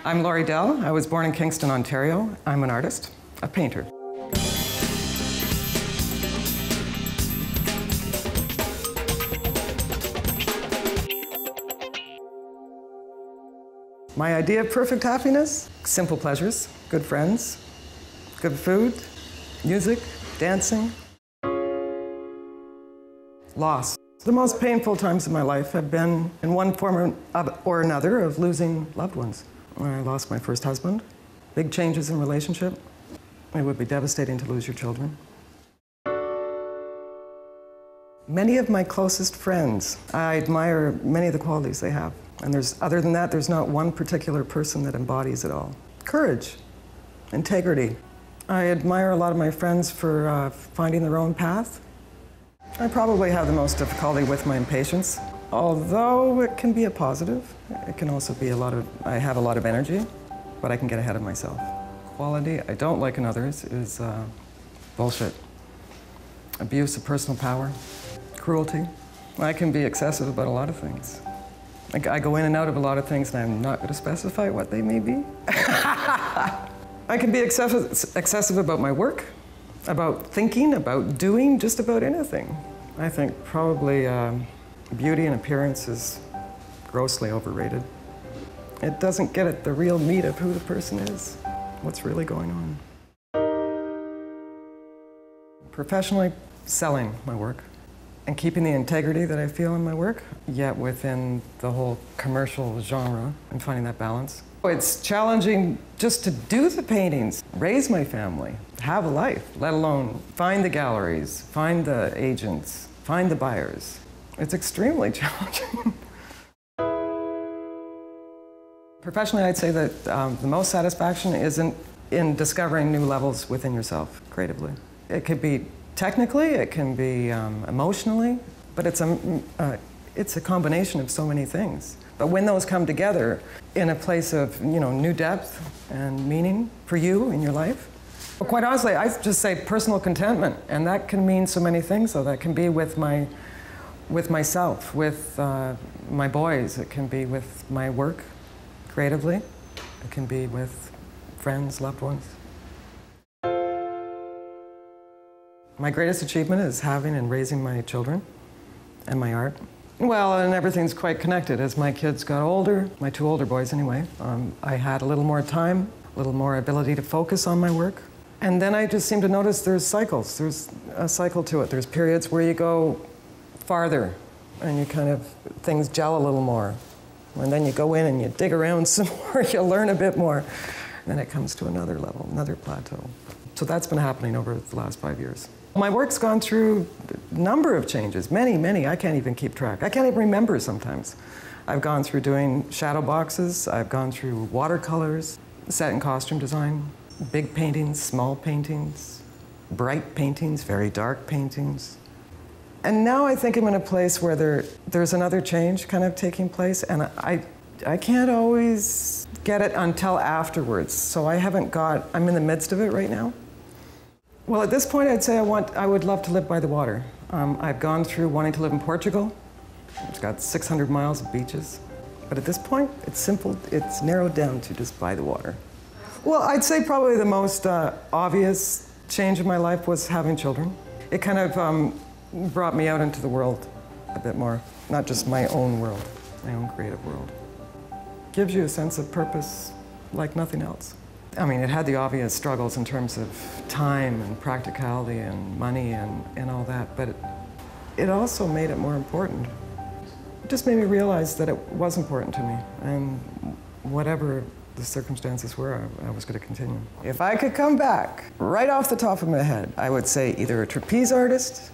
I'm Laurie Dell. I was born in Kingston, Ontario. I'm an artist, a painter. My idea of perfect happiness: simple pleasures, good friends, good food, music, dancing. Loss. The most painful times of my life have been in one form or another of losing loved ones. I lost my first husband, big changes in relationship. It would be devastating to lose your children. Many of my closest friends, I admire many of the qualities they have. And other than that, there's not one particular person that embodies it all. Courage, integrity. I admire a lot of my friends for finding their own path. I probably have the most difficulty with my impatience, although it can be a positive. It can also be I have a lot of energy, but I can get ahead of myself. Quality I don't like in others is bullshit. Abuse of personal power, cruelty. I can be excessive about a lot of things. I go in and out of a lot of things, and I'm not going to specify what they may be. I can be excessive about my work, about thinking, about doing, just about anything. I think probably beauty and appearance is grossly overrated. It doesn't get at the real meat of who the person is, what's really going on. Professionally, selling my work and keeping the integrity that I feel in my work, yet within the whole commercial genre, and finding that balance. It's challenging just to do the paintings, raise my family, have a life, let alone find the galleries, find the agents, find the buyers. It's extremely challenging. Professionally, I'd say that the most satisfaction isn't in discovering new levels within yourself, creatively. It could be technically, it can be emotionally, but it's a combination of so many things. But when those come together in a place of new depth and meaning for you in your life, well, quite honestly, I just say personal contentment, and that can mean so many things. So that can be with myself, with my boys. It can be with my work, creatively. It can be with friends, loved ones. My greatest achievement is having and raising my children and my art. Well, and everything's quite connected. As my kids got older, my two older boys anyway, I had a little more time, a little more ability to focus on my work. And then I just seemed to notice there's cycles. There's a cycle to it. There's periods where you go farther and you things gel a little more. And then you go in and you dig around some more, you learn a bit more. And then it comes to another level, another plateau. So that's been happening over the last 5 years. My work's gone through a number of changes, many. I can't even keep track. I can't even remember sometimes. I've gone through doing shadow boxes. I've gone through watercolors, set and costume design, big paintings, small paintings, bright paintings, very dark paintings. And now I think I'm in a place where there's another change taking place, and I can't always get it until afterwards. So I'm in the midst of it right now. Well, at this point, I'd say I would love to live by the water. I've gone through wanting to live in Portugal. It's got 600 miles of beaches. But at this point, it's simple. It's narrowed down to just by the water. Well, I'd say probably the most obvious change in my life was having children. It brought me out into the world a bit more, not just my own world, my own creative world. Gives you a sense of purpose like nothing else. I mean, it had the obvious struggles in terms of time and practicality and money and all that, but it also made it more important. It just made me realize that it was important to me, and whatever the circumstances were, I was going to continue. If I could come back, right off the top of my head, I would say either a trapeze artist,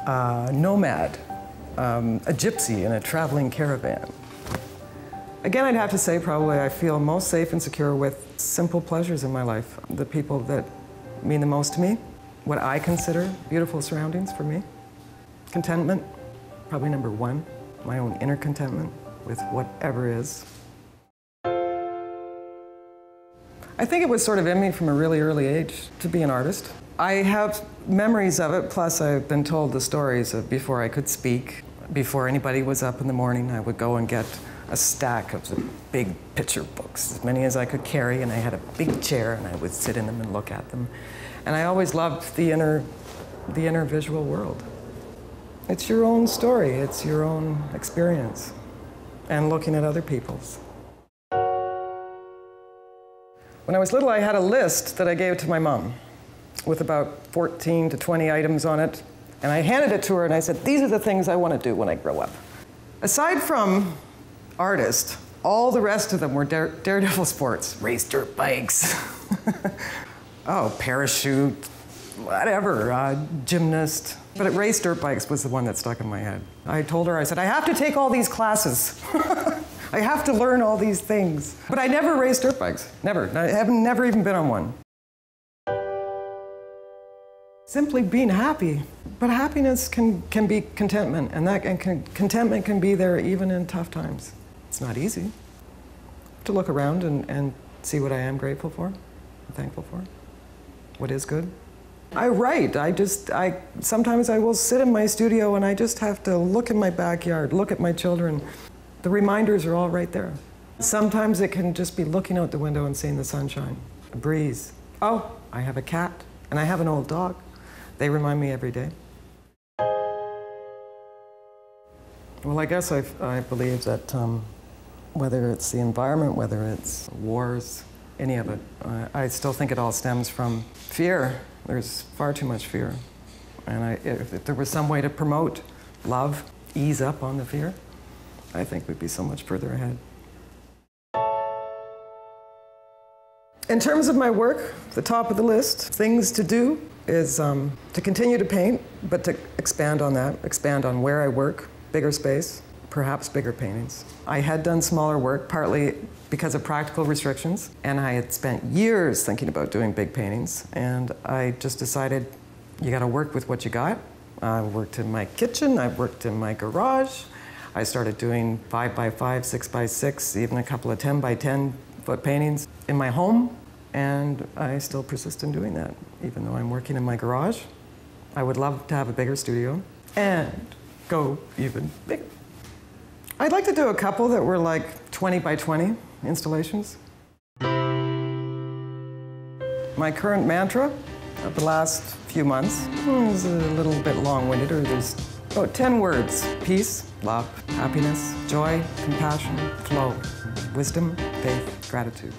a nomad, a gypsy in a traveling caravan. Again, I'd have to say probably I feel most safe and secure with simple pleasures in my life. The people that mean the most to me, what I consider beautiful surroundings for me. Contentment, probably number one. My own inner contentment with whatever is. I think it was sort of in me from a really early age to be an artist. I have memories of it, plus I've been told the stories of before I could speak. Before anybody was up in the morning, I would go and get a stack of the big picture books, as many as I could carry, and I had a big chair, and I would sit in them and look at them. And I always loved the inner visual world. It's your own story, it's your own experience, and looking at other people's. When I was little, I had a list that I gave to my mom with about 14 to 20 items on it, and I handed it to her and I said, these are the things I want to do when I grow up. Aside from artist, all the rest of them were daredevil sports. Race dirt bikes, oh, parachute, whatever, gymnast. But race dirt bikes was the one that stuck in my head. I told her, I said, I have to take all these classes. I have to learn all these things. But I never raced dirt bikes, never. I have never even been on one. Simply being happy. But happiness can be contentment, and contentment can be there even in tough times. It's not easy to look around and see what I am grateful for, and thankful for, what is good. I write. Sometimes I will sit in my studio and I just have to look in my backyard, look at my children. The reminders are all right there. Sometimes it can just be looking out the window and seeing the sunshine, a breeze. Oh, I have a cat and I have an old dog. They remind me every day. Well, I guess I believe that whether it's the environment, whether it's wars, any of it, I still think it all stems from fear. There's far too much fear. And if there was some way to promote love, ease up on the fear, I think we'd be so much further ahead. In terms of my work, the top of the list, things to do is to continue to paint, but to expand on that, expand on where I work, bigger space, perhaps bigger paintings. I had done smaller work, partly because of practical restrictions, and I had spent years thinking about doing big paintings, and I just decided you gotta work with what you got. I worked in my kitchen, I worked in my garage. I started doing 5 by 5, 6 by 6, even a couple of 10 by 10 foot paintings in my home, and I still persist in doing that, even though I'm working in my garage. I would love to have a bigger studio and go even bigger. I'd like to do a couple that were like 20 by 20 installations. My current mantra of the last few months is a little bit long-winded, or there's about 10 words. Peace, love, happiness, joy, compassion, flow, wisdom, faith, gratitude.